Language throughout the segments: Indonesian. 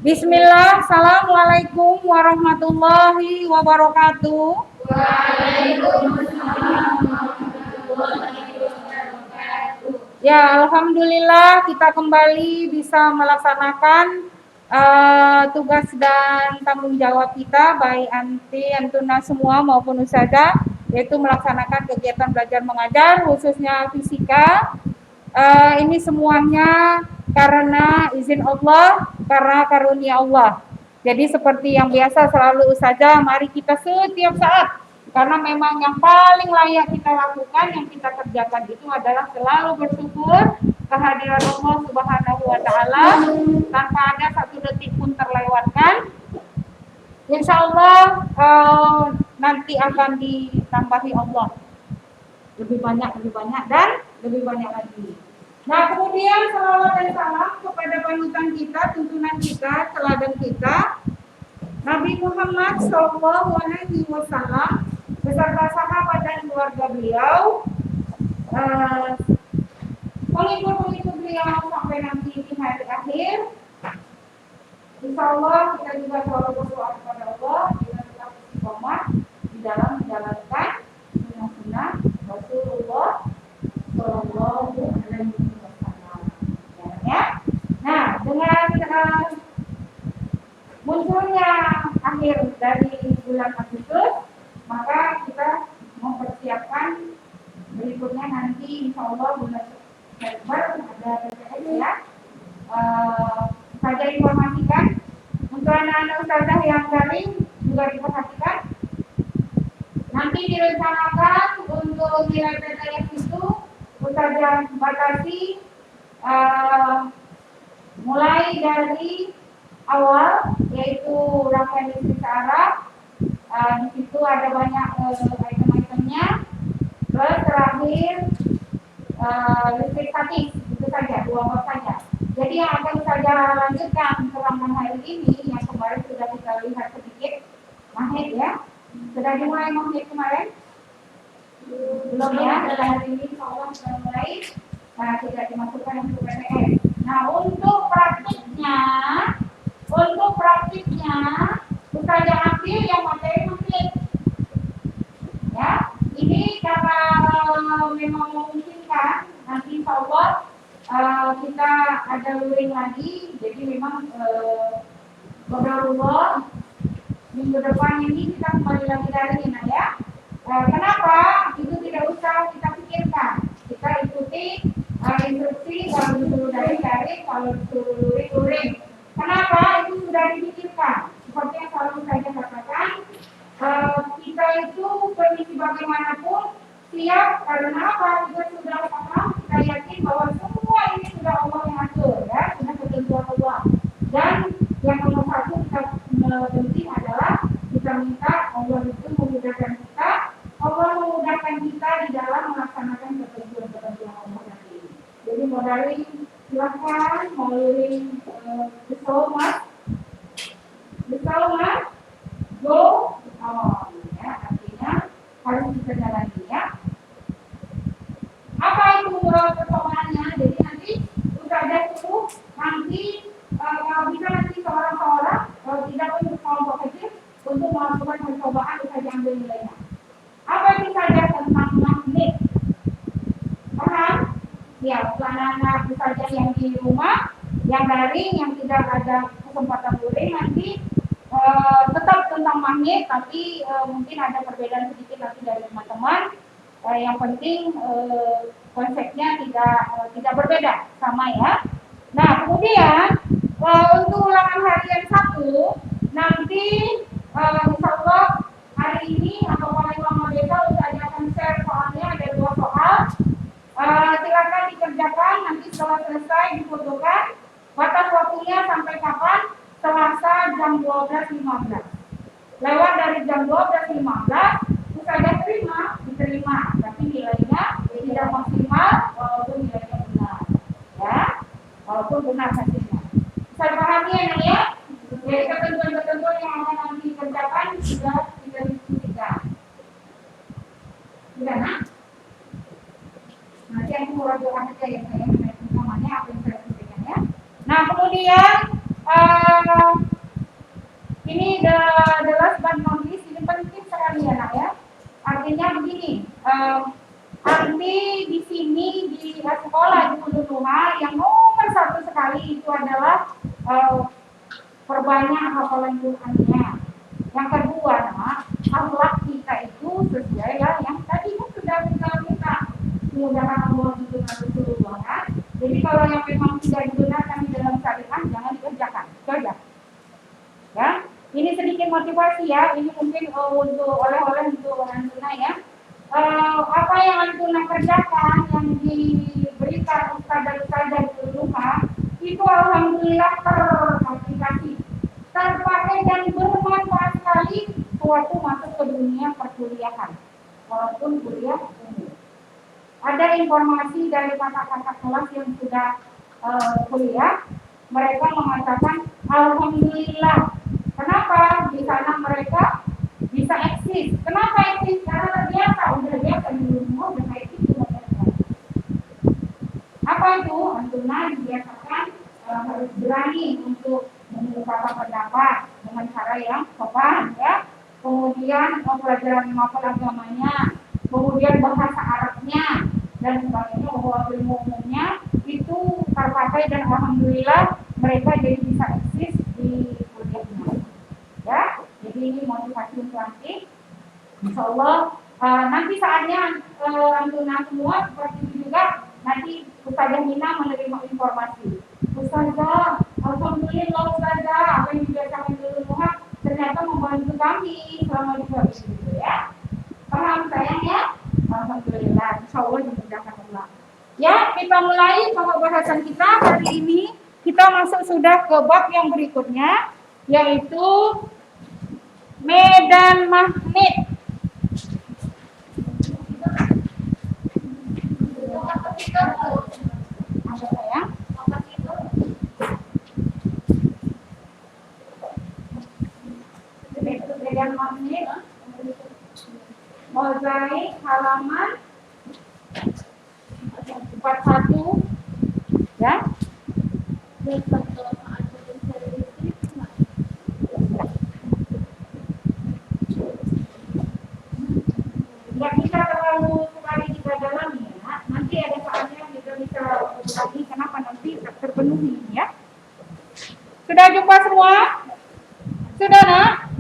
Bismillah, Assalamualaikum warahmatullahi wabarakatuh. Waalaikumsalam warahmatullahi wabarakatuh. Ya, alhamdulillah kita kembali bisa melaksanakan tugas dan tanggung jawab kita, baik antuna semua maupun ustazah, yaitu melaksanakan kegiatan belajar mengajar, khususnya fisika. Ini semuanya karena izin Allah, karena karunia Allah. Jadi seperti yang biasa selalu ustazah, mari kita setiap saat, karena memang yang paling layak kita lakukan, yang kita kerjakan itu adalah selalu bersyukur kehadiran Allah Subhanahu wa Ta'ala, tanpa ada satu detik pun terlewatkan. Insya Allah nanti akan ditambahi Allah lebih banyak dan lebih banyak lagi. Nah, kemudian salawat dan salam kepada panutan kita, tuntunan kita, teladan kita, Nabi Muhammad SAW beserta sahabat dan keluarga beliau, pengikut-pengikut beliau sampai nanti di hari akhir. Insya Allah kita juga selalu berdoa kepada Allah bila kita istiqomah di dalam menjalankan sunnah-sunnah Rasulullah Shallallahu Alaihi Wasallam. Ya. Nah, dengan munculnya akhir dari bulan Agustus, maka kita mempersiapkan berikutnya nanti insya Allah bulan September ada PTS ya. Saja informasikan untuk anak-anak ustazah yang daring juga diperhatikan. Nanti direncanakan untuk nilai PTS itu ustazah batasi mulai dari awal, yaitu rangkaian bahasa Arab. Di situ ada banyak item-itemnya. Terus terakhir listrik statis, itu saja, 2 bab saja. Jadi yang akan saya lanjutkan selama hari ini, yang kemarin sudah kita lihat sedikit mahid ya. Sudah dimulai mahid kemarin? Belum ya, dan hari ini insya sudah mulai. Nah, tidak dimasukkan untuk PTS. Nah, untuk praktiknya Ustazah ambil yang materi mahid. Ya, ini karena memang memungkinkan, nanti insya Allah kita ada luring lagi, jadi memang beberapa minggu depan ini kita kembali lagi dari ini ya. Kenapa? Itu tidak usah kita pikirkan, kita ikuti instruksi, kalau disuruh dari, kalau disuruh luring. Kenapa? Itu sudah dipikirkan. Seperti yang selalu saya katakan, kita itu kondisi bagaimanapun siap, karena apa? Kita sudah paham, kita yakin bahwa semua ini sudah Allah yang atur ya, sudah ketentuan Allah. Dan yang nomor satu kita penting adalah kita minta Allah itu memudahkan kita, Allah memudahkan kita di dalam melaksanakan ketentuan Allah tadi. Jadi modalin silahkan, mau luring besar go on ya, artinya harus bisa jalani ya. Apa itu persoalannya? Jadi nanti ustazah suruh nanti kalau bisa nanti seorang-seorang tidak untuk kelompok kecil untuk melakukan percobaan, ustazah ambil nilainya. Apa itu saja tentang magnet? Paham? Ya, anak-anak ustazah yang di rumah, yang daring, yang tidak ada kesempatan luring nanti tetap tentang magnet, tapi mungkin ada perbedaan sedikit nanti dari teman-teman. Yang penting konsepnya tidak berbeda, sama ya. Nah, kemudian untuk ulangan harian 1 nanti insya Allah hari ini atau paling lama besok saya akan share soalnya, ada 2 soal. Silakan dikerjakan, nanti setelah selesai difotokan. Batas waktunya sampai kapan? Selasa jam 12.15. Lewat dari jam 12.15 saya diterima, tapi nilainya tidak maksimal walaupun nilainya benar, ya, walaupun benar hasilnya. Saya pahami ya. Jadi ketentuan-ketentuan yang akan nanti dikerjakan sudah kita diskusikan. Sudah nak? Nanti aku murajaah aja yang saya namanya apa yang saya sampaikan ya. Nah, kemudian Nanti di sini di sekolah di Hulu Nuha yang nomor satu sekali itu adalah perbanyak hafalan Qur'annya. Yang kedua, akhlak kita itu sesuai ya yang tadi kan sudah kita minta. Mudah-mudahan Allah itu keseluruhan. Jadi kalau yang memang tidak digunakan di dalam syariat jangan dikerjakan. Itu aja. Ya, ini sedikit motivasi ya. Ini mungkin untuk oleh-oleh untuk orang Tuna ya. Apa yang Antuna kerjakan yang diberikan ustazah-ustazah di rumah itu alhamdulillah teraplikasi, terpakai dan bermanfaat sekali waktu masuk ke dunia perkuliahan walaupun kuliah umum. Ada informasi dari kakak-kakak kelas yang sudah kuliah, mereka mengatakan alhamdulillah. Kenapa? Di sana mereka bisa eksis. Kenapa eksis? Karena terbiasa, udah biasa di rumah, udah kayak itu. Apa itu? Antuna dibiasakan harus berani untuk mengungkapkan pendapat dengan cara yang sopan, ya. Kemudian pelajaran mapel agamanya, kemudian bahasa Arabnya dan sebagainya, bahwa ilmu umumnya itu terpakai dan alhamdulillah mereka jadi bisa eksis di kuliahnya. Ya, jadi ini motivasi untuk nanti. Insya Allah nanti saatnya Antuna semua seperti itu juga nanti Ustazah Mina menerima informasi. Ustazah, alhamdulillah Ustazah, apa yang dibiasakan dulu Nuha ternyata membantu kami selama di proses itu ya. Paham sayang ya? Alhamdulillah, insya Allah dimudahkan Allah. Ya, kita mulai pembahasan kita hari ini. Kita masuk sudah ke bab yang berikutnya, yaitu medan magnet. Ada sayang? Medan magnet. Mozaik halaman 41 ya. Nggak bisa terlalu sekali kita dalami ya. Nanti ada saatnya kita bisa lagi kenapa nanti terpenuhi ya. Sudah jumpa semua? Sudah nak?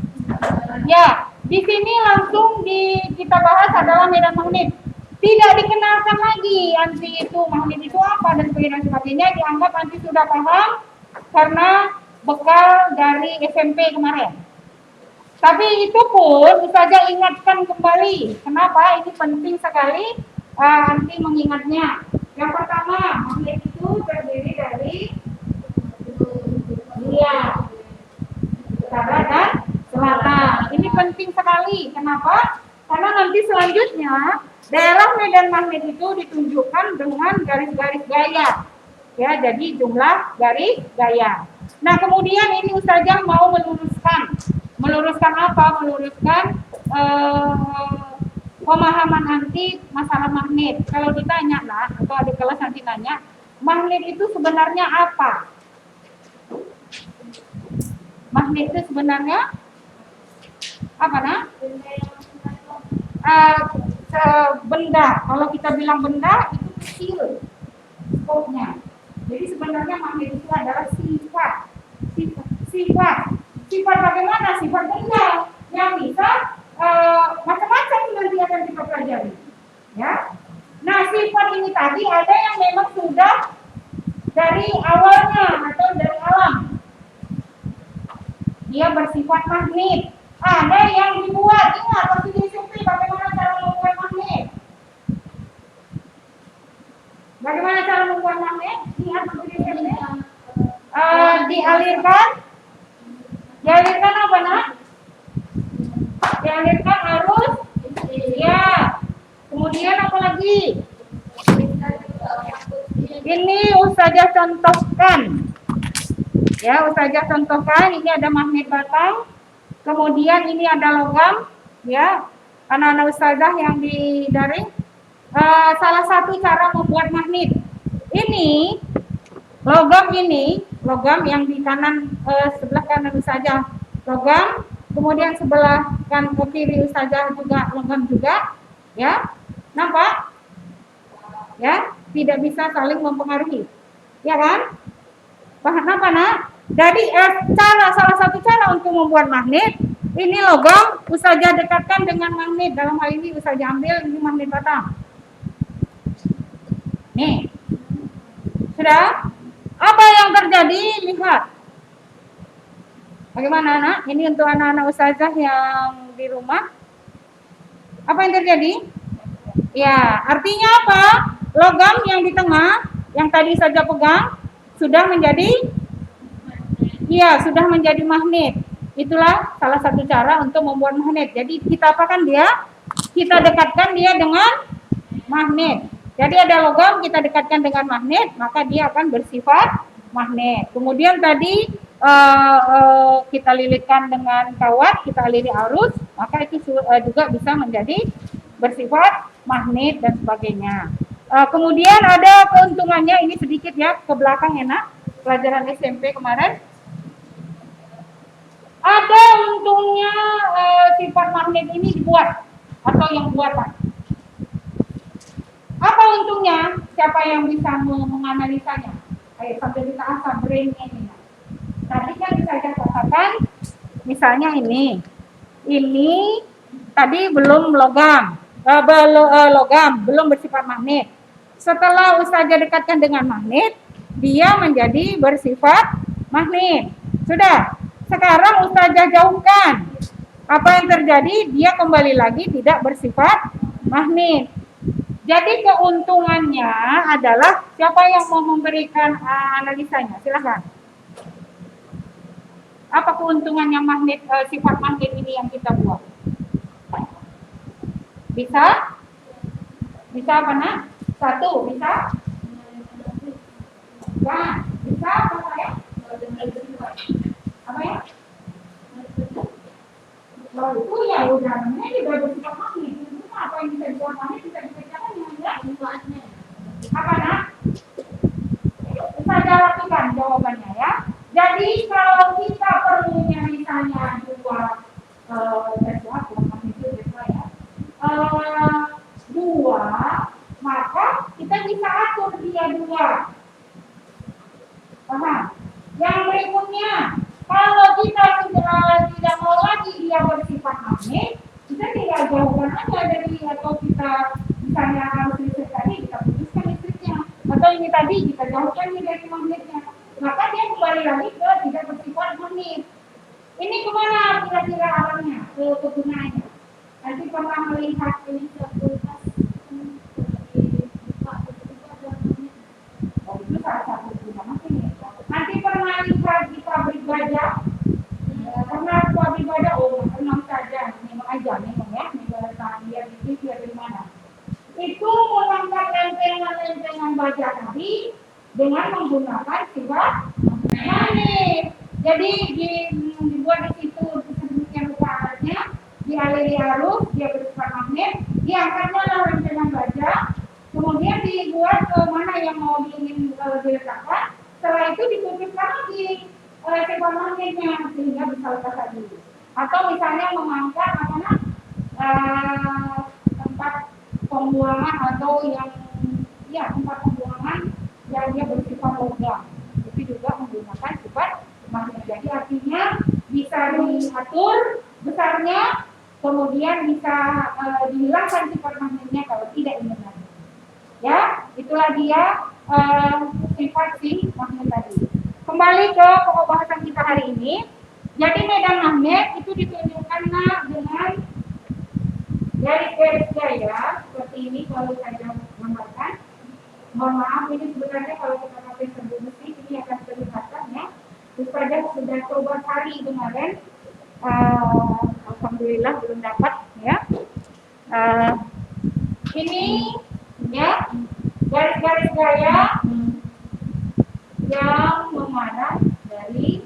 Ya. Di sini langsung kita bahas adalah medan magnet. Tidak dikenalkan lagi anti itu magnet itu apa dan sebagainya, dianggap anti sudah paham karena bekal dari SMP kemarin. Tapi itu pun Ustazah ingatkan kembali. Kenapa? Ini penting sekali anti mengingatnya. Yang pertama, magnet itu terdiri dari utara dan selatan. Ini penting sekali. Kenapa? Karena nanti selanjutnya daerah medan magnet itu ditunjukkan dengan garis-garis gaya. Ya, jadi jumlah garis gaya. Nah, kemudian ini Ustazah mau meluruskan. Meluruskan apa? Meluruskan pemahaman nanti masalah magnet. Kalau ditanya lah, atau adik kelas nanti nanya, magnet itu sebenarnya apa? Magnet itu sebenarnya apa nak? Benda. Kalau kita bilang benda itu kecil skopnya. Jadi sebenarnya magnet itu adalah sifat bagaimana? Sifat benda yang bisa macam-macam nanti akan kita pelajari. Ya. Nah, sifat ini tadi ada yang memang sudah dari awalnya atau dari alam. Dia bersifat magnet. Ada yang dibuat. Ingat waktu di SMP bagaimana cara membuat magnet? Bagaimana cara membuat magnet? Ingat waktu di SMP. Dialirkan apa nak? Dialirkan arus. Ya. Kemudian apa lagi? Ini Ustazah contohkan. Ya, Ustazah contohkan. Ini ada magnet batang. Kemudian ini ada logam. Ya, anak-anak Ustazah yang di daring. Salah satu cara membuat magnet. Ini logam yang di kanan sebelah kanan Ustazah logam. Kemudian sebelah kan ke kiri Ustazah juga logam juga. Ya. Nampak? Ya, tidak bisa saling mempengaruhi. Ya kan? Paham apa, Nak? Jadi salah satu cara untuk membuat magnet, ini logam, Ustazah dekatkan dengan magnet. Dalam hal ini Ustazah ambil ini magnet batang. Nih. Sudah? Apa yang terjadi? Lihat. Bagaimana, Nak? Ini untuk anak-anak Ustazah yang di rumah. Apa yang terjadi? Ya, artinya apa? Logam yang di tengah, yang tadi saja pegang, sudah menjadi magnet. Itulah salah satu cara untuk membuat magnet. Jadi kita apakan dia? Kita dekatkan dia dengan magnet. Jadi ada logam kita dekatkan dengan magnet, maka dia akan bersifat magnet. Kemudian tadi kita lilitkan dengan kawat, kita aliri arus, maka itu juga bisa menjadi bersifat magnet dan sebagainya. Kemudian ada keuntungannya, ini sedikit ya ke belakang enak, pelajaran SMP kemarin. Ada untungnya sifat magnet ini dibuat atau yang buatan. Apa untungnya? Siapa yang bisa menganalisanya? Ayo sambil kita asah brain ini. Tadi kan saya katakan, misalnya ini tadi belum logam, belum bersifat magnet. Setelah Ustazah dekatkan dengan magnet, dia menjadi bersifat magnet. Sudah. Sekarang Ustazah jauhkan. Apa yang terjadi? Dia kembali lagi tidak bersifat magnet. Jadi keuntungannya adalah siapa yang mau memberikan analisanya? Silakan. Apa keuntungannya magnet, sifat magnet ini yang kita buat? Bisa? Bisa apa, Nak? Satu, bisa? Ya, bisa apa ya? Apa ya? Kalau itu ya udah namanya juga bersifat magnet. Apa yang bisa dibuat magnet bisa dikerjakan dengan ya? Apa, Nak? Saya lakukan jawabannya ya. Jadi kalau kita perlunya misalnya dua, maka kita bisa atur dia dua. Paham? Yang berikutnya, kalau kita tidak mau lagi dia bersifat magnet, kita tinggal jauhkan aja dari, atau kita misalnya harus listrik tadi, kita putuskan listriknya, atau ini tadi kita jauhkan dari magnetnya, maka dia kembali lagi ke tidak bersifat magnet. Ini kemana kira-kira arahnya, ke kegunaannya? Nanti pernah melihat ini kulkas, itu salah satu guna magnet. Nanti pernah lihat di pabrik baja, pernah pabrik baja, pernah saja, memang aja, memang ya, memang dia di TV dari mana? Itu mengangkat lempengan baja tadi dengan menggunakan sifat magnet. Jadi dibuat di situ sedemikian rupa alatnya, dialiri arus, dia bersifat magnet, diangkatnya lempengan baja, kemudian dibuat ke mana yang mau diingin diletakkan. Setelah itu diputuskan lagi sifat magnetnya sehingga bisa lepas lagi. Atau misalnya mengangkat tempat pembuangan atau yang tempat pembuangan yang dia bersifat logam, itu juga menggunakan sifat magnet. Jadi artinya bisa diatur besarnya, kemudian bisa dihilangkan sifat magnetnya kalau tidak ingin lagi. Ya, itulah dia sifat si magnet tadi. Kembali ke pokok bahasan kita hari ini. Jadi medan magnet itu ditunjukkan dengan garis-garis gaya seperti ini kalau saya gambarkan. Mohon maaf, ini sebenarnya kalau kita pakai serbuk besi ini akan kelihatan ya. Ustazah sudah coba cari kemarin, alhamdulillah belum dapat ya. Ini ya garis-garis gaya yang mengarah dari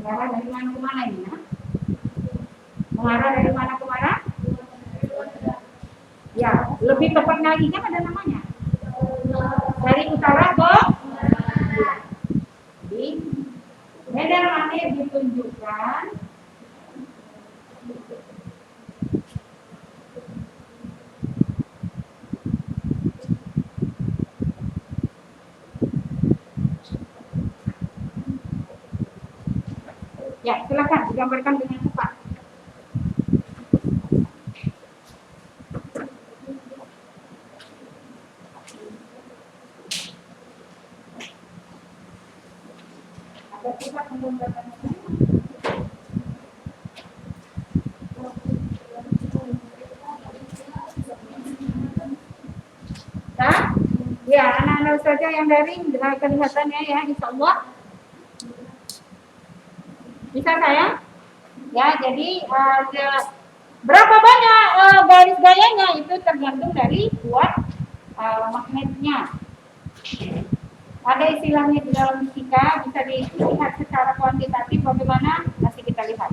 mengarah dari mana ke mana ini ya? Mengarah dari mana ke mana? Ya, lebih tepat lagi kan ada namanya. Dari utara ke Medan magnet ditunjukkan ya, silakan digambarkan dengan cepat. Ada cepat menggambarkannya. Nah, ya anak-anak saja yang daring kelihatannya ya, insya Allah. Bisa sayang? Ya, jadi berapa banyak garis gayanya itu tergantung dari kuat magnetnya. Ada istilahnya di dalam fisika, bisa dilihat secara kuantitatif bagaimana, nanti kita lihat.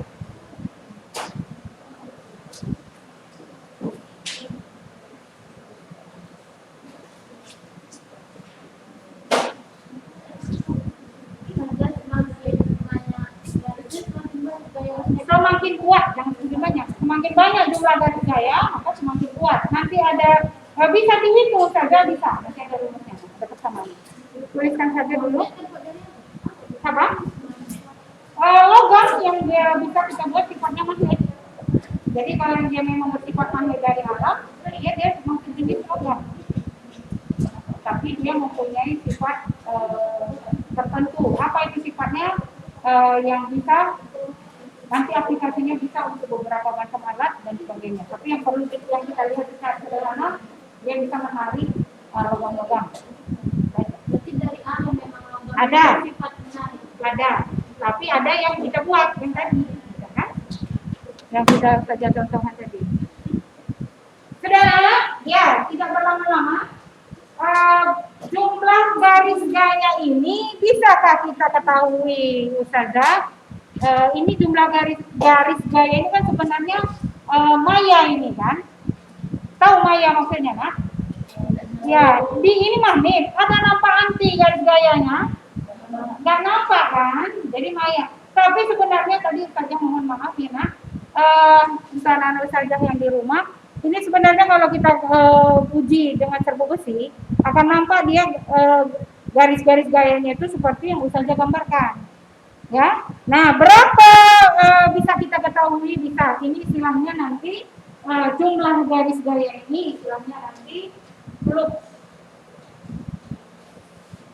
Semakin kuat, jangan semakin banyak. Semakin banyak jumlah garis gaya, maka semakin kuat. Nanti ada bisa dihitung saja bisa. Nanti ada rumusnya, ada persamaan. Tuliskan saja dulu. Apa? Logam yang dia bisa kita buat sifatnya magnet. Jadi kalau dia memang bersifat magnet dari alam, dia semakin jenis logam. Tapi dia mempunyai sifat tertentu. Apa itu sifatnya? Yang bisa nanti aplikasinya bisa untuk beberapa macam alat dan sebagainya. Tapi yang perlu yang kita lihat secara sederhana, dia bisa menarik logam-logam. Berarti dari alam memang logam Ada. sifat menarik. Ada, tapi ada yang kita buat yang tadi, ya kan? Yang sudah saja contohnya tadi. Saudara, ya tidak berlama-lama. Jumlah garis gaya ini bisakah kita ketahui, Ustazah? Ini jumlah garis gaya ini kan sebenarnya maya ini kan? Tahu maya maksudnya kan? Ya, di ini magnet. Ada nampak anti garis gayanya? Nggak nampak kan? Jadi maya. Tapi sebenarnya tadi saja mohon maaf ya nak. Misalnya saja yang di rumah. Ini sebenarnya kalau kita uji dengan serbu besi akan nampak dia garis-garis gayanya itu seperti yang Ustazah gambarkan. Ya. Nah, berapa bisa kita ketahui bisa? Ini istilahnya nanti jumlah garis gaya ini istilahnya nanti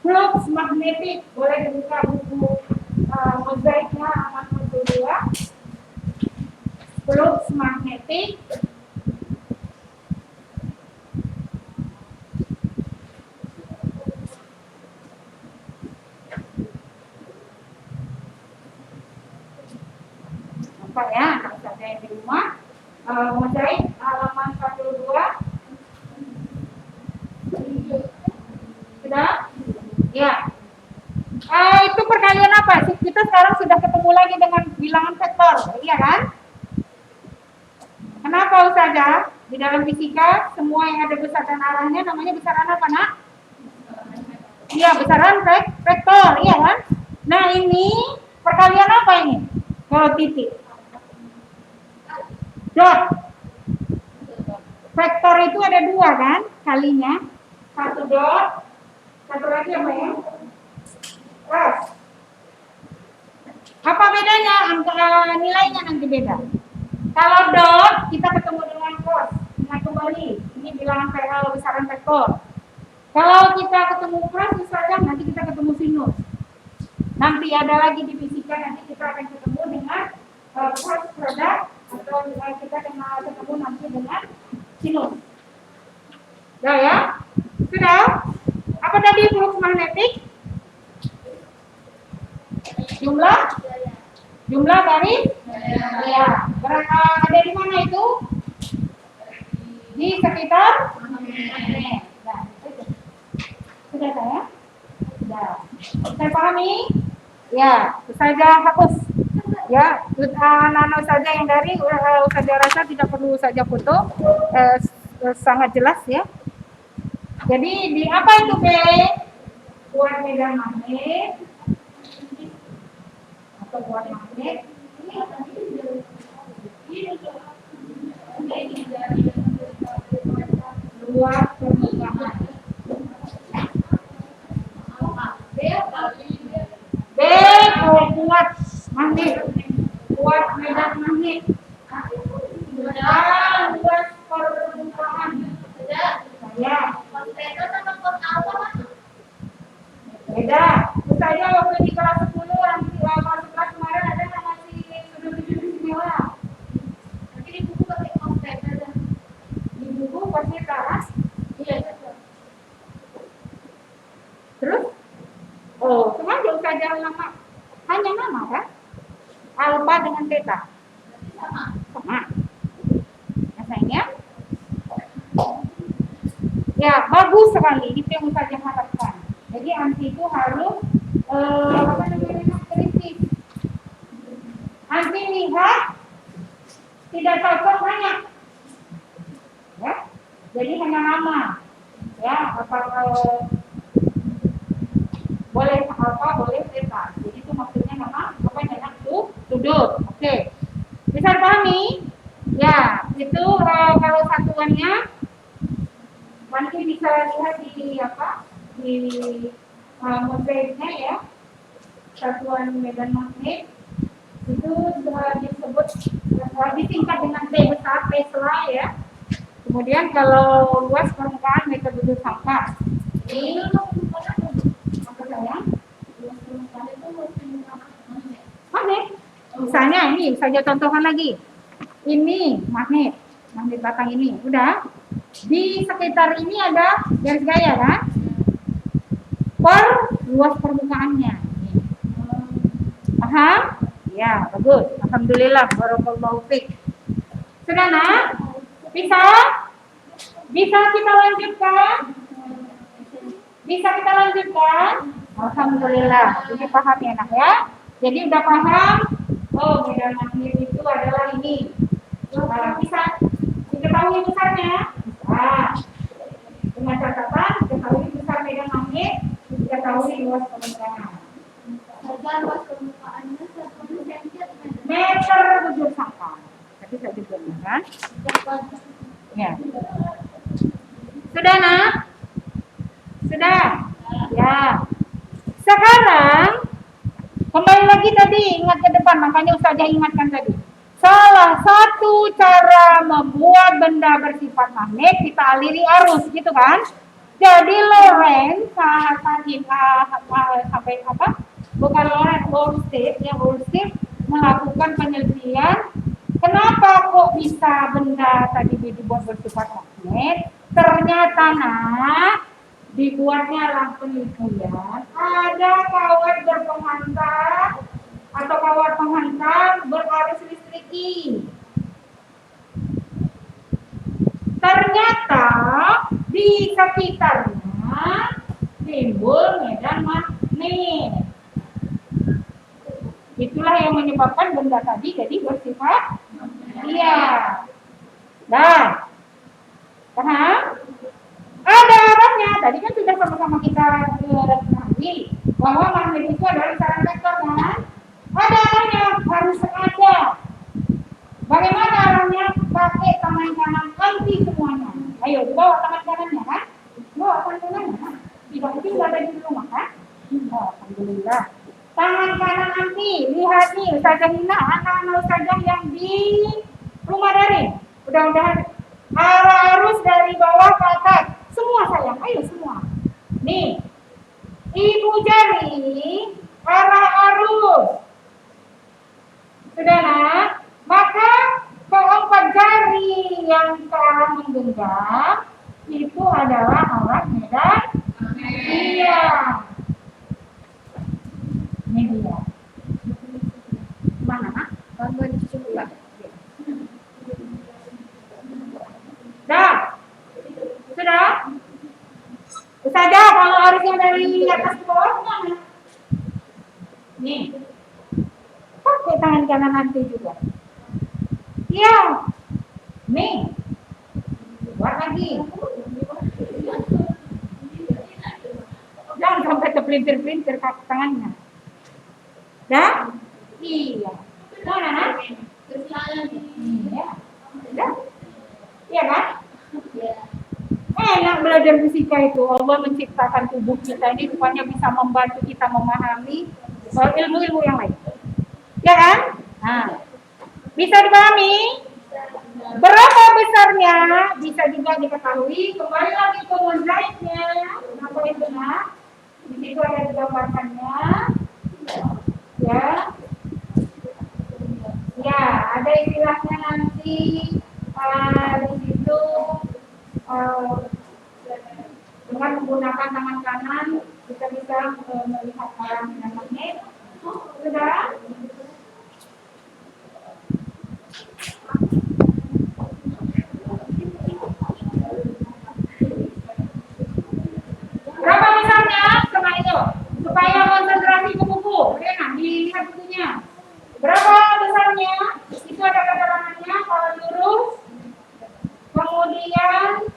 flux magnetik. Boleh dibuka buku mozaiknya Ahmad Mutulua. Flux magnetik. Apa ya, kalau ada yang di rumah, mozaik halaman 42. Sudah? Ya. Itu perkalian apa? Kita sekarang sudah ketemu lagi dengan bilangan vektor, iya kan? Kenapa Ustazah? Di dalam fisika, semua yang ada besaran arahnya namanya besaran apa, nak? Iya, besaran vektor, iya kan? Nah, ini perkalian apa ini? Kalau titik. Dot. Vektor itu ada dua kan? Kalinya. Satu dot. Satu lagi apa ya? Cross. Apa bedanya? Nilainya nanti beda. Kalau dot, kita ketemu dengan cross. Nah, kembali. Ini bilangan besaran vektor. Kalau kita ketemu cross, misalnya nanti kita ketemu sinus. Nanti ada lagi di fisika, nanti kita akan ketemu dengan cross product. Atau kita ketemu nanti dengan sinus. Sudah ya? Sudah? Apa tadi flux magnetik? Jumlah garis? Ya. Ada di mana itu? Di sekitar magnet. Nah, sudah saya? Sudah. Saya pahami? Ya, saja hapus. Ya, anak-anak saja yang dari Ustazah rasa tidak perlu saja foto, sangat jelas ya. Jadi di apa itu B? Kuat medan magnet. pembuat magnet. Luas permukaan. B. Kalau kuat magnet, kuat medan magnet. A. Luas permukaan. Ya. Beda. Misalnya waktu di kelas 10 nanti masuk kelas kemarin ada yang masih sudut-sudut istimewa. Nanti di buku pakai konsep ada. Di buku pasti kelas. Iya. Terus? Oh, cuma nggak usah jalan nama. Hanya nama kan? Alfa dengan theta. Sama. Sama. Rasanya? Ya, bagus sekali. Itu yang Ustazah harapkan. Jadi anti itu harus apa namanya, kritis. Anti lihat tidak cocok banyak. Ya, jadi hanya nama. Ya, apa boleh apa, boleh theta. Jadi itu maksudnya nama apa banyak tuh sudut. Oke. Bisa dipahami? Ya, itu kalau satuannya nanti bisa lihat di apa? Di mosaiknya ya. Satuan medan magnet itu disebut disingkat dengan T besar, Tesla ya. Kemudian kalau luas permukaan meter bujur sangka. Ini Apa sayang? luas permukaan itu luas permukaan magnet. Magnet. Misalnya ini saja contohkan lagi. Ini magnet batang ini. Udah. Di sekitar ini ada garis gaya kan? Per luas permukaannya. Paham? Ya, bagus. Alhamdulillah. Barakallahu fiik. Sudah nak? Bisa? Bisa kita lanjutkan? Bisa kita lanjutkan? Alhamdulillah. Jadi paham ya nak ya? Jadi udah paham? Oh, medan magnet itu adalah ini. Bisa diketahui besarnya? Bisa. Dengan catatan, diketahui besar medan magnet, diketahui luas permukaan. Harga luas permukaannya 1 cm. Meter bujur sangka. Tadi saya juga kan? Ya. Sudah nak? Sudah? Ya. Sekarang kembali lagi tadi, ingat ke depan, makanya Ustazah ingatkan tadi. Salah satu cara membuat benda bersifat magnet, kita aliri arus, gitu kan? Jadi Lorentz sampai apa? Bukan Lorentz, Wolstead melakukan penelitian. Kenapa kok bisa benda tadi dibuat bersifat magnet? Ternyata nak, dibuatnya penelitian ada kawat berpenghantar atau kawat penghantar berarus listriki. Ternyata di sekitarnya timbul medan magnet. Itulah yang menyebabkan benda tadi jadi bersifat iya. Dah. Paham? Ada arahnya. Tadi kan sudah sama-sama kita ketahui bahwa magnet itu adalah lingkaran vektor kan? Ada arahnya, harus sengaja. Bagaimana arahnya? Pakai tangan kanan anti semuanya. Ayo, dibawa tangan kanannya kan? Bawa tangan kanannya. Tidak mungkin sudah ada di rumah kan? Oh, alhamdulillah. Tangan kanan anti. Lihat nih, Ustazah Nina, anak-anak Ustazah yang di rumah daring. Mudah-mudahan arah arus dari bawah ke atas. Semua sayang, ayo semua. Nih, ibu jari arah arus. Sudah nak? Maka keempat jari yang ke arah menggenggam itu adalah arah medan. Iya. Ini dia. Mana nak? Bangun coba. Dah. Sudah? Ustazah, kalau arusnya dari atas ke bawah mana? Nih. Pakai tangan kanan nanti juga. Iya. Nih. Buat lagi. Jangan sampai terpelintir-pelintir kaki tangannya. Dah? Iya. Mana nak? Kesalahan. Iya. Sudah? Iya kan? Ya. Enak belajar fisika itu. Allah menciptakan tubuh kita ini rupanya bisa membantu kita memahami ilmu-ilmu yang lain. Ya kan? Nah, bisa dipahami? Berapa besarnya? Bisa juga diketahui. Kembali lagi ke mozaiknya. Apa itu nak? Di situ ada digambarkannya. Ya. Ya, ada istilahnya nanti di situ dengan menggunakan tangan kanan kita bisa melihat arah dengan magnet. Sudah? Berapa besarnya? Sama itu. Supaya konsentrasi ke buku. Nah, dilihat bukunya. Berapa besarnya? Itu ada keterangannya kalau lurus. Kemudian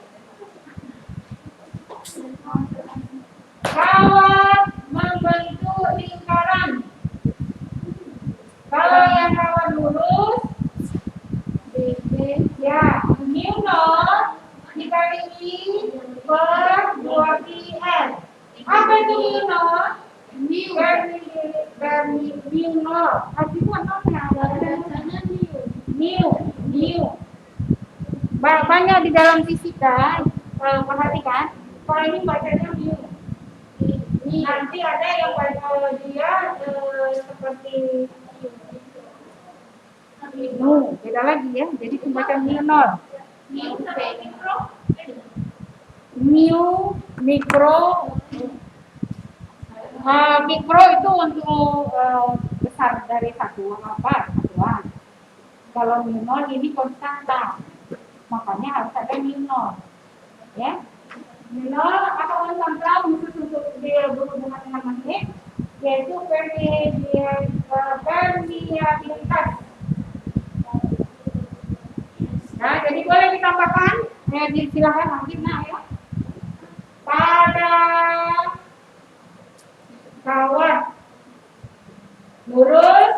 kawat membentuk lingkaran. Kalau yang kawat lurus, ya, mu nol dikali I per 2πr. Apa itu mu nol? Dari mu nol. Artinya apa? Mu. Banyak di dalam fisika, perhatikan. Kalau ini bacanya mu. Nanti ada yang baca dia seperti beda lagi ya. Jadi membaca mu nol. Mu mikro. Mikro itu untuk besar dari satuan. Kalau mu nol ini konstanta. Makanya harus ada mu nol. Ya. Mu nol atau konstanta khusus untuk dia berhubungan dengan magnet yaitu permeabilitas. Nah, jadi boleh ditambahkan, silakan nanti ya. Pada kawat lurus,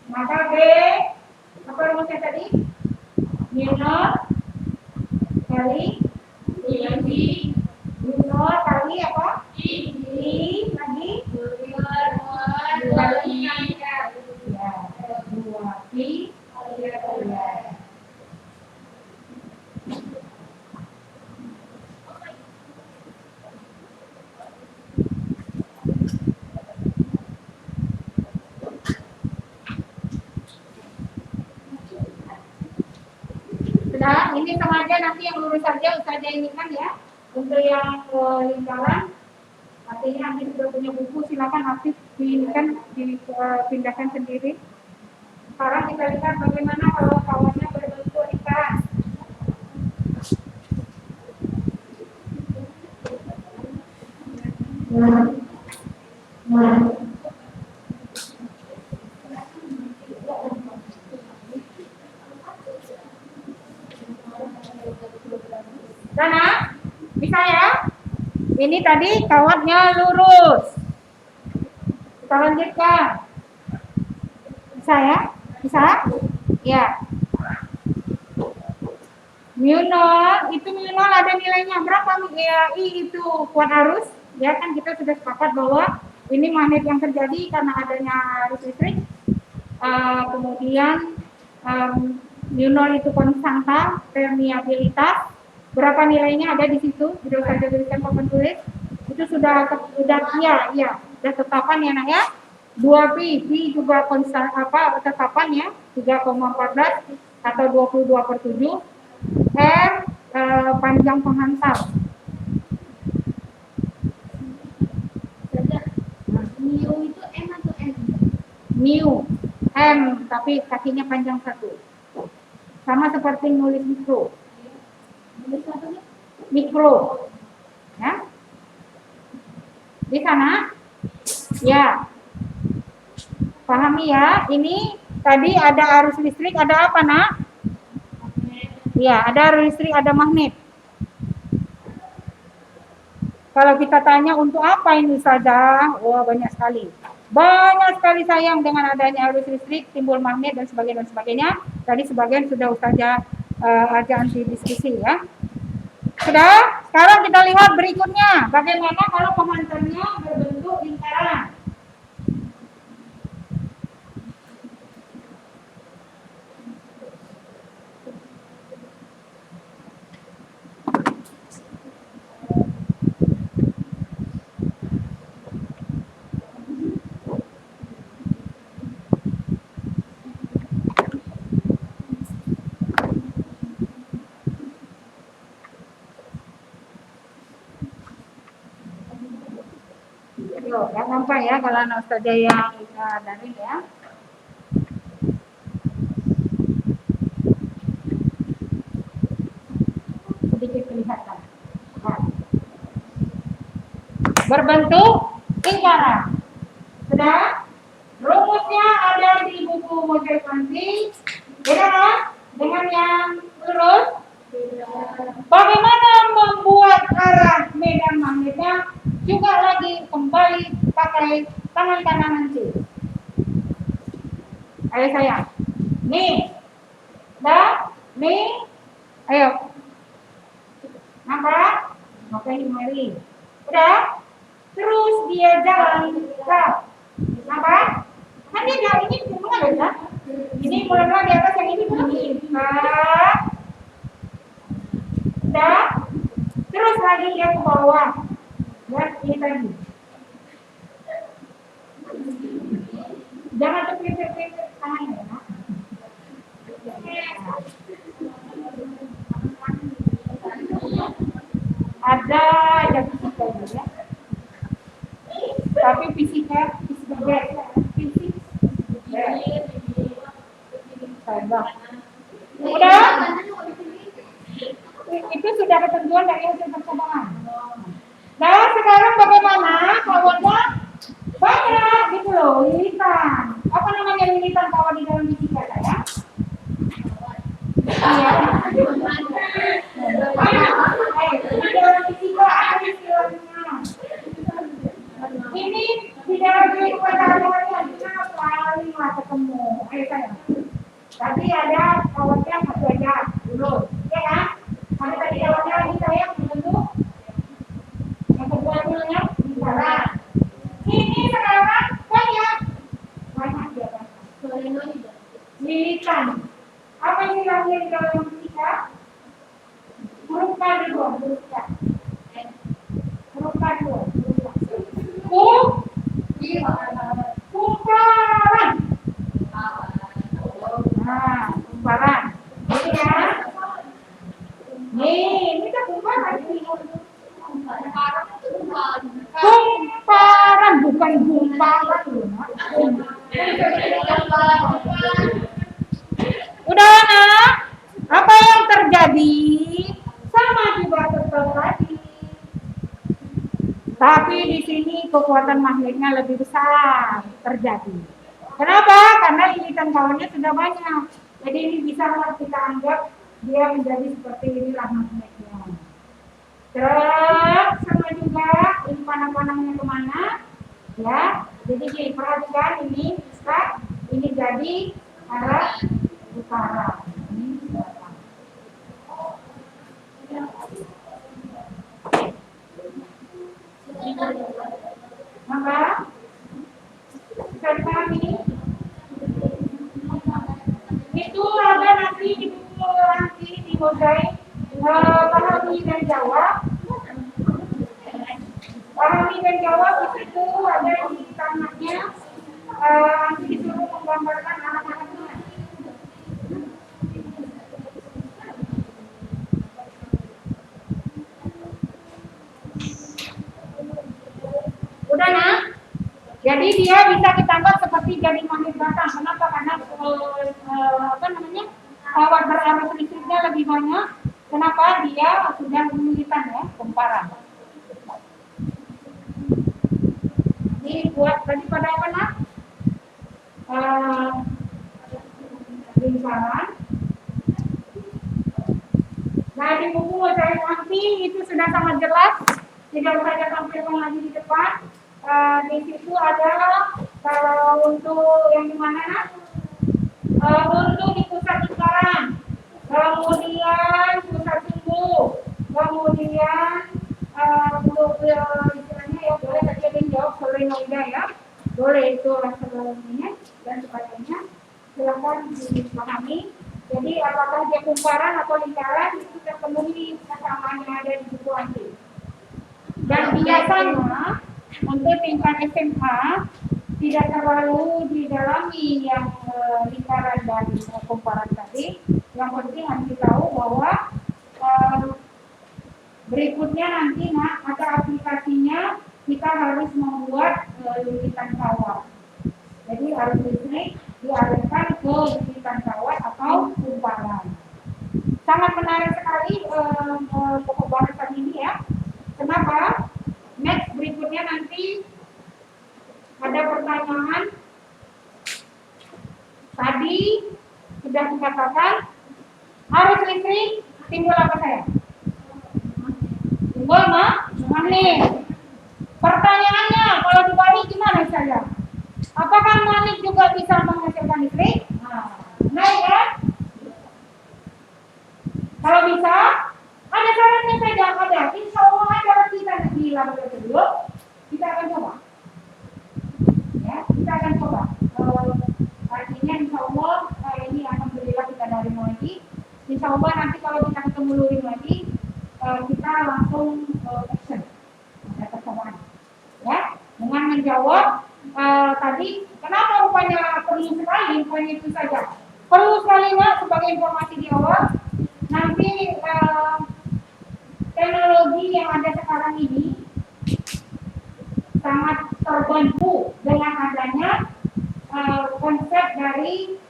maka B, apa rumusnya tadi? Mu nol kali mu nol kali apa? I lagi 2pi. Sudah, ini sengaja nanti yang lurus saja Ustazah inginkan ya. Untuk yang lingkaran, artinya nanti sudah punya buku, silakan aktif dipindahkan sendiri. Sekarang kita lihat bagaimana kalau kawatnya berbentuk lingkaran. Sana, bisa ya? Ini tadi kawatnya lurus. Kita lanjutkan. Bisa ya? Bisa? Ya. Mu nol, itu mu nol ada nilainya berapa? Ya, I itu kuat arus. Ya kan kita sudah sepakat bahwa ini magnet yang terjadi karena adanya arus listrik. Kemudian mu nol itu konstanta, permeabilitas. Berapa nilainya ada di situ? Sudah saya tuliskan papan tulis. Itu sudah ya, sudah tetapan ya nak ya. 2pi, pi juga konstan tetapannya 3,14 atau 22/7. R panjang penghantar. Mu itu M atau N? Mu M tapi kakinya panjang satu. Sama seperti nulis mikro. Mikro. Ya. Di sana? Ya. Pahami ya, ini tadi ada arus listrik, ada apa nak? Ya, ada arus listrik, ada magnet. Kalau kita tanya untuk apa ini saja, wah banyak sekali. Banyak sekali sayang dengan adanya arus listrik, timbul magnet dan sebagainya. Tadi sebagian sudah Ustazah ajak diskusi ya. Sudah, sekarang kita lihat berikutnya. Bagaimana kalau pemancarnya berbentuk lingkaran. Yuk, gak gampang ya kalau anak Ustazah yang daring ya. Sedikit kelihatan. Nah. Berbentuk lingkaran. Sudah? Rumusnya ada di buku model nanti. Beda kan? Dengan yang lurus. Bagaimana membuat arah medan magnetnya? Juga lagi kembali pakai tangan kanan nanti. Ayo sayang. Nih. Dah. Nih. Ayo. Nampak? Oke, mari. Udah? Terus dia jalan ke. Nampak? Kan dia jalan ini cuma ada. Ini mulai di atas yang ini begini. Udah? Terus lagi dia ke bawah. Dan ini tadi. Jangan terpintir-pintir tangannya ya. Ada yang fisika ya. Tapi fisika biasa. Fisik. Udah? Itu sudah ketentuan dari hasil percobaan. Nah, sekarang bagaimana kawannya? Banyak gitu loh, lilitan. Apa namanya lilitan kawan di dalam fisika saya? Iya. Di dalam fisika ada istilahnya. Ini di dalam kehidupan sehari-hari kita paling lah ketemu. Ayo saya. Tadi ada kawannya satu aja dulu, ya kan? Ada tadi kawannya lagi saya membentuk. Yang kedua nya lingkaran. Ini sekarang banyak ya kan? Lilitan. Apa istilahnya di dalam fisika? Huruf K dulu, huruf K. Huruf K dulu. Kumparan. Nah, kumparan. Ini ya. Nih, ini kan kumparan. Kumparan bukan kumparan loh. Udah nak? Apa yang terjadi? Sama juga seperti tapi di sini kekuatan magnetnya lebih besar terjadi. Kenapa? Karena lilitan kawannya sudah banyak. Jadi ini bisa kita anggap dia menjadi seperti inilah magnetnya. Terus sama juga ini panah-panahnya kemana? Ya, jadi perhatikan ini bisa, ini jadi arah utara. Ini selatan. Maka bisa dipahami itu ada nanti di buku nanti di mozaik pahami dan jawab. Pahami dan jawab di situ ada di tangannya nanti disuruh menggambarkan anak-anaknya. Udah nak? Jadi dia bisa kita anggap seperti jadi magnet batang. Kenapa? Karena kawat berarus listriknya lebih banyak. Kenapa? Dia sudah militan ya, kumparan. Ini buat tadi pada apa nak? Lingkaran. Nah di buku saya nanti itu sudah sangat jelas. Tidak usah tampilkan lagi di depan. Di situ ada Kalau untuk yang di mana nak? Untuk di pusat lingkaran, kemudian pusat tumbuh, kemudian untuk istilahnya ya boleh tadi ada yang jawab solenoida ya, boleh itu laksanaannya dan sebagainya. Silakan dipahami. Jadi apakah dia kumparan atau lingkaran itu terpenuhi kesamaan yang ada di buku anti. Dan biasanya untuk tingkat SMA tidak terlalu didalami yang lingkaran dan kumparan tadi. Yang penting nanti tahu bahwa berikutnya nanti ada aplikasinya, kita harus membuat lilitan kawat. Jadi arus listrik dialirkan ke lilitan kawat atau kumparan. Sangat menarik sekali pokok bahasan ini ya. Kenapa? Next berikutnya nanti ada pertanyaan. Tadi sudah dikatakan arus listrik timbul apa saya? Timbul magnet. Pertanyaannya kalau dibalik gimana saya? Apakah magnet juga bisa menghasilkan listrik? Nah ya. Kalau bisa, ada syaratnya saja ada. Insya Allah ada kita di laboratorium. Kita akan coba. Ya, kita akan coba. Artinya insya Allah ini alhamdulillah kita dari lagi. Insya Allah nanti kalau kita ketemu luring lagi, kita langsung action. Ada percobaan. Ya, dengan menjawab tadi kenapa rupanya perlu sekali, rupanya itu saja. Perlu sekali sebagai informasi di awal. Nanti teknologi yang ada sekarang ini sangat terbantu dengan adanya konsep dari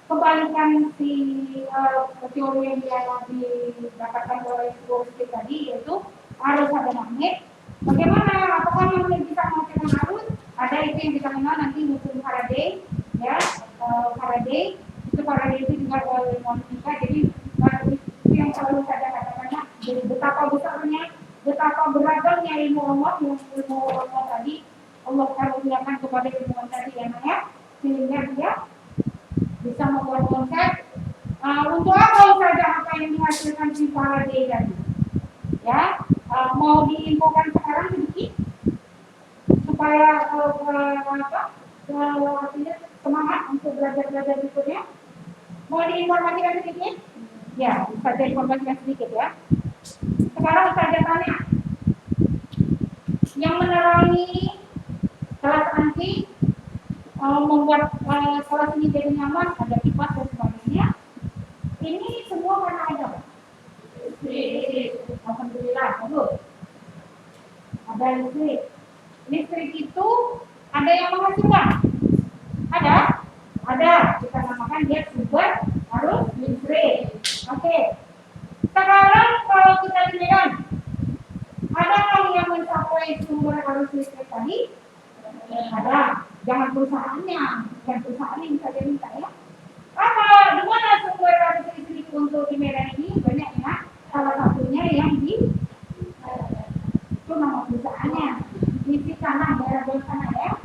kebalikan si teori yang didapatkan oleh Sikorsky tadi, yaitu arus ada magnet. Bagaimana? Apakah magnet bisa menghasilkan arus? Ada itu yang kita kenal nanti hukum Faraday, ya. Faraday itu juga juga. Jadi itu yang selalu saya katakan, jadi betapa besarnya, betapa beragamnya ilmu Allah tadi Allah karuniakan kepada ilmuwan tadi ya, sehingga dia bisa membuat konsep untuk apa saja apa yang dihasilkan si Faraday tadi. Ya, mau diinfokan sekarang sedikit supaya semangat untuk belajar berikutnya. Mau diinformasikan sedikit? Ya, saja informasikan sedikit ya. Sekarang saya tanya, yang menerangi kelas anti membuat kelas ini jadi nyaman, ada kipas dan sebagainya. Ini semua mana aja? Alhamdulillah, bagus. Ada listrik. Listrik itu ada yang menghasilkan? Ada? Ada. Kita namakan dia sumber arus listrik. Oke. Sekarang kalau kita lihat, adakah yang mencapai sumber arus listrik tadi? Ada. Jangan perusahaannya, dan perusahaan yang bisa minta ya. Apa? Di mana sumber arus listrik untuk di Medan ini? Banyak ya. Salah satunya yang di itu nama perusahaannya. Di sana, daerah bawah sana ya.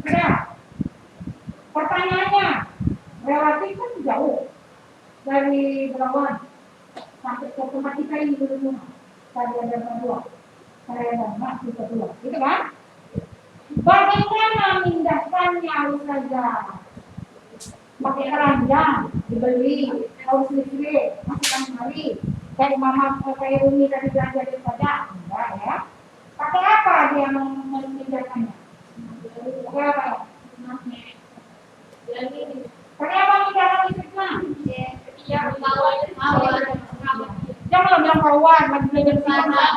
Sudah. Pertanyaannya, relatif kan jauh dari Belawan sampai ke tempat kita ini dulu. Saya ada dua, saya ada mas juga dua, gitu kan? Bagaimana mindahkannya harus saja pakai keranjang dibeli harus listrik masukkan kemari kayak mama kayak Umi tadi belanja di saja enggak ya? Pakai apa dia memindahkannya? Pakai apa ya? Pakai apa mindahkan listriknya? Jangan bilang kawan lagi belajar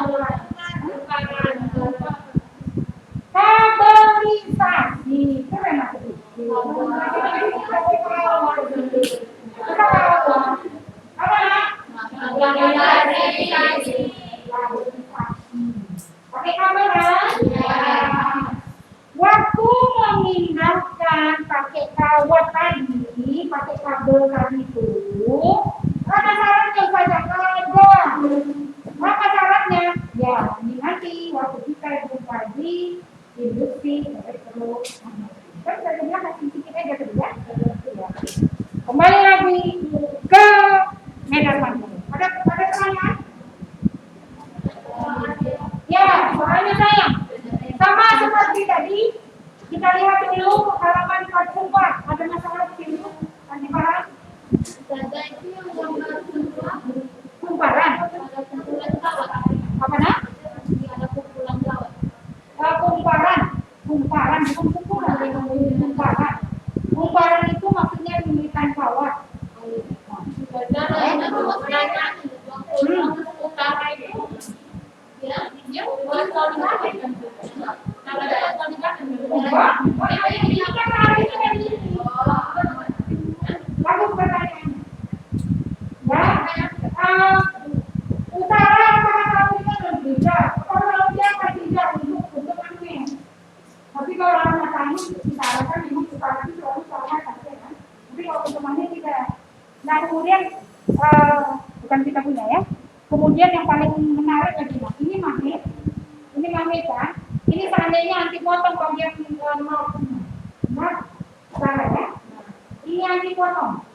kaberisasi, keren aku itu. Pakai kamera? Waktu memindahkan pakai kawat tadi, pakai kabel tadi itu, ada syaratnya saja ada. Apa syaratnya? Ya, ini nanti waktu kita itu pagi industri perlu bukan kita punya ya. Kemudian yang paling menarik lagi, nah, ini magnet kan. Ini seandainya anti potong bagian 0, nah, salah ya. Ini anti potong.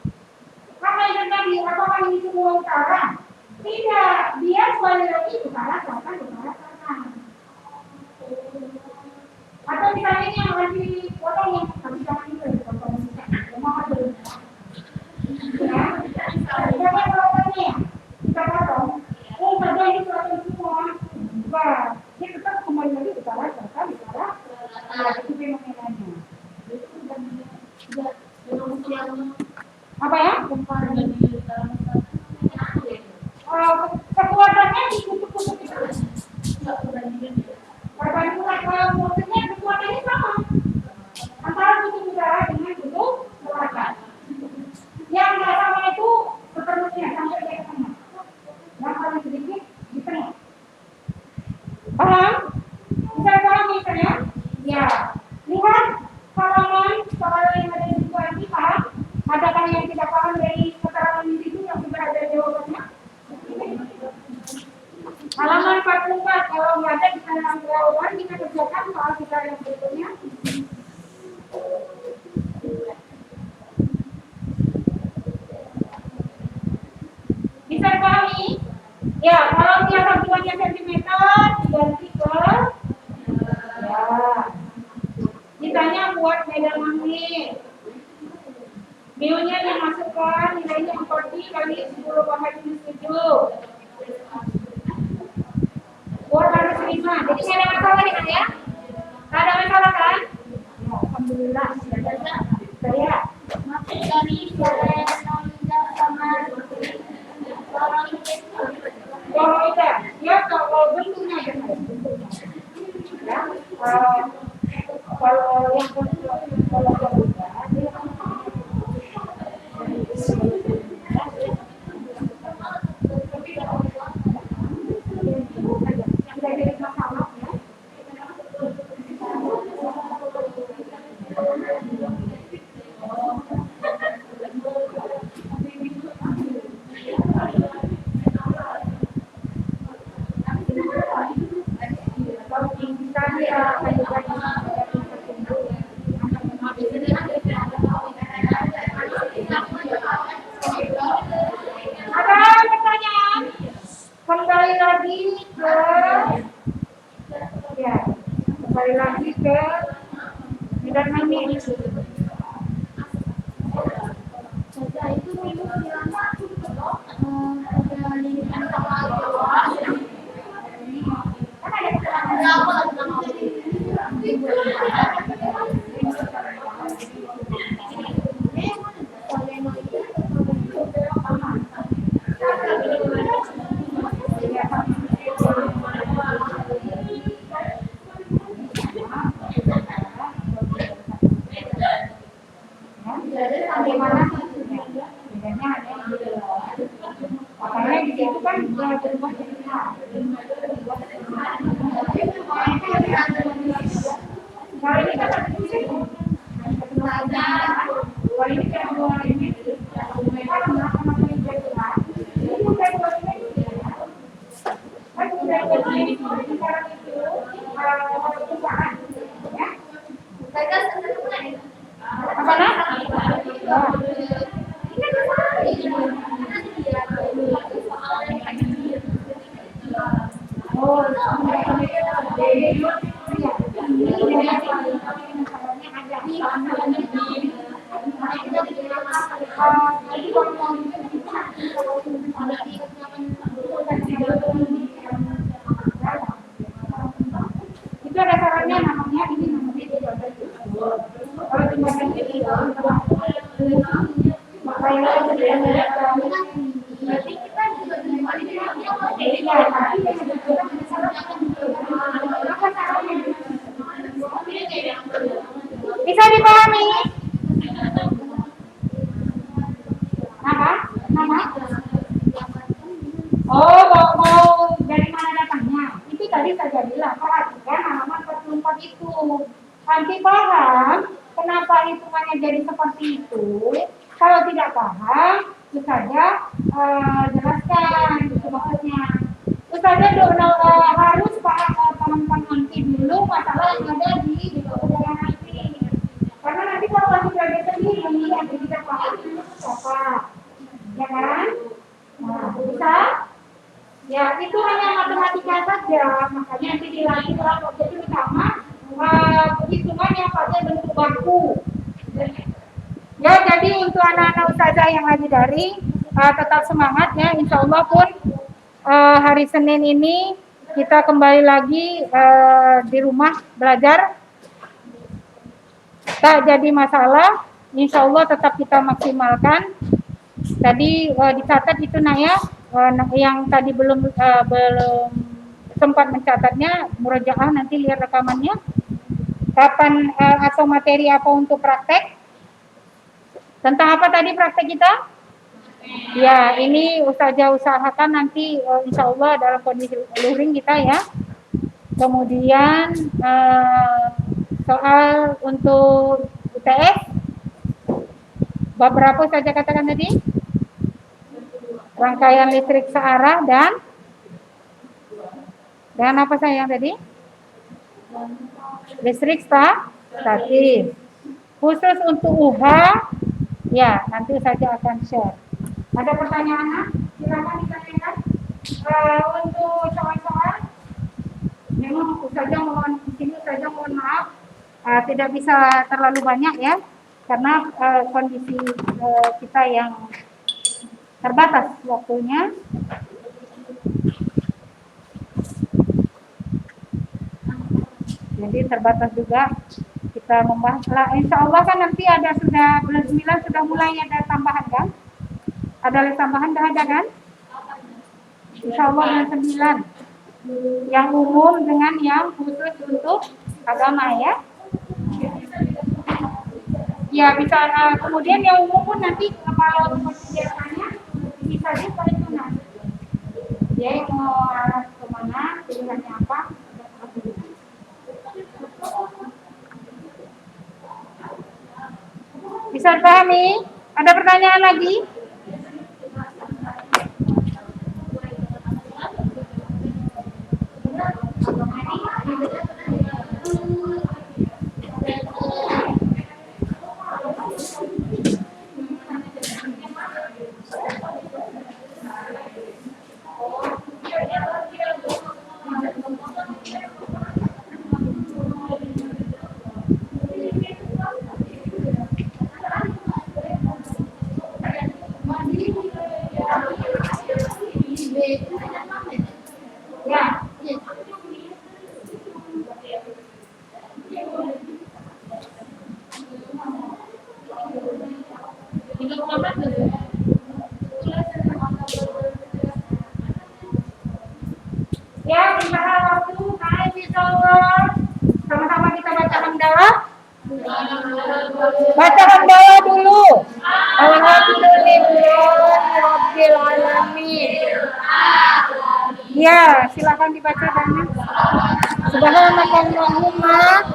Apa yang terjadi? Apakah ini semua utara? Tidak, dia kembali lagi utara, selatan, utara, selatan. Atau misalnya ini yang anti potong yang habis jangan itu ya, potong yang mau ada. Ya, berapa potongnya? Kita potong. Oh, saja ini potong semua. Wah, dia tetap kembali lagi utara, selatan, utara. Nah, itu fenomenanya. Apa ya? Kekuatannya dikutuk-kutuk itu. Perbandingan kalau maksudnya kekuatannya sama antara kutub utara dengan kutub selatan. Yang nggak sama itu seterusnya sampai dia ke tengah. Yang paling sedikit di tengah. Paham? Bisa paham misalnya? Ya. Lihat halaman yang ada di situ lagi, paham? Adakah yang tidak paham dari keterangan di situ yang sudah ada jawabannya? Halaman 44, kalau nggak ada di halaman jawaban, kita kerjakan soal kita yang berikutnya. Bisa dipahami? Ya, kalau dia satuannya sentimeter, diganti ke ya. Misalnya buat medan magnet. Mu-nya dimasukkan nilainya 40 kali 10 pangkat minus 7. Buat harus 5. Jadi nggak ada masalah kan ya? Nggak ada masalah kan? Ya, alhamdulillah. Saya Masuk dari sama kalau itu ya kalau bentuknya ya. Ya, kalau yang kalau kembali lagi ke medan magnet. itu Makanya di situ kan berubah jadi kalau ini kan ada di situ. Kalau ini kan dua ini, kalau sama-sama ini jadi ini udah dua ini. Kan udah dua ini sekarang itu perusahaan, ya. Apa nak? Oh, itu ada syaratnya namanya ini namanya kalau tindakan itu makanya berarti kita juga bisa dipahami? Nama? Oh, mau dari mana datangnya? Itu tadi saya bilang, perhatikan halaman 44 itu. Nanti paham kenapa hitungannya jadi seperti itu. Kalau tidak paham, itu saja jelaskan. saja harus paham nanti dulu masalah yang ada di kemudian nanti. Karena nanti kalau masih belajar sendiri, nanti kita paham apa, ya kan? Nah, bisa? Ya, itu hanya matematika saja, makanya nanti dilatih objek utama hitungan yang pakai bentuk baku. Ya, jadi untuk anak-anak ustazah yang lagi daring, tetap semangat ya, insya Allah pun hari Senin ini kita kembali lagi di rumah belajar. Tak jadi masalah, insya Allah tetap kita maksimalkan. Tadi dicatat itu Naya, yang tadi belum sempat mencatatnya, murojaah nanti lihat rekamannya. Kapan atau materi apa untuk praktek? Tentang apa tadi praktek kita? Ya, ini Ustazah usahakan nanti insya Allah dalam kondisi luring kita ya. Kemudian soal untuk UTS, bab berapa saja katakan tadi? Rangkaian listrik searah dan apa sayang tadi? Listrik statis. Khusus untuk UH, ya nanti saja akan share. Ada pertanyaan? Silakan ditanyakan. Untuk soal-soal, memang saja mohon maaf, tidak bisa terlalu banyak ya, karena kondisi kita yang terbatas waktunya. Jadi terbatas juga kita membahas. Insya Allah kan nanti ada sudah bulan 9 sudah mulai ada tambahan kan? Ada les tambahan dah ada kan? Insya Allah bulan 9. Yang umum dengan yang khusus untuk agama ya. Ya bisa, kemudian yang umum pun nanti kalau biasanya bisa juga itu nanti. Dia mau arah kemana, pilihannya apa? Bisa dipahami? Ada pertanyaan lagi? Ya. Ya, bicara waktu, naik insyaAllah. Sama-sama kita baca hamdalah. Baca hamdalah dulu. Alhamdulillahirabbil alamin. Ya, silakan dibaca dan Subhanakallahumma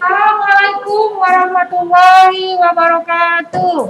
Assalamualaikum warahmatullahi wabarakatuh.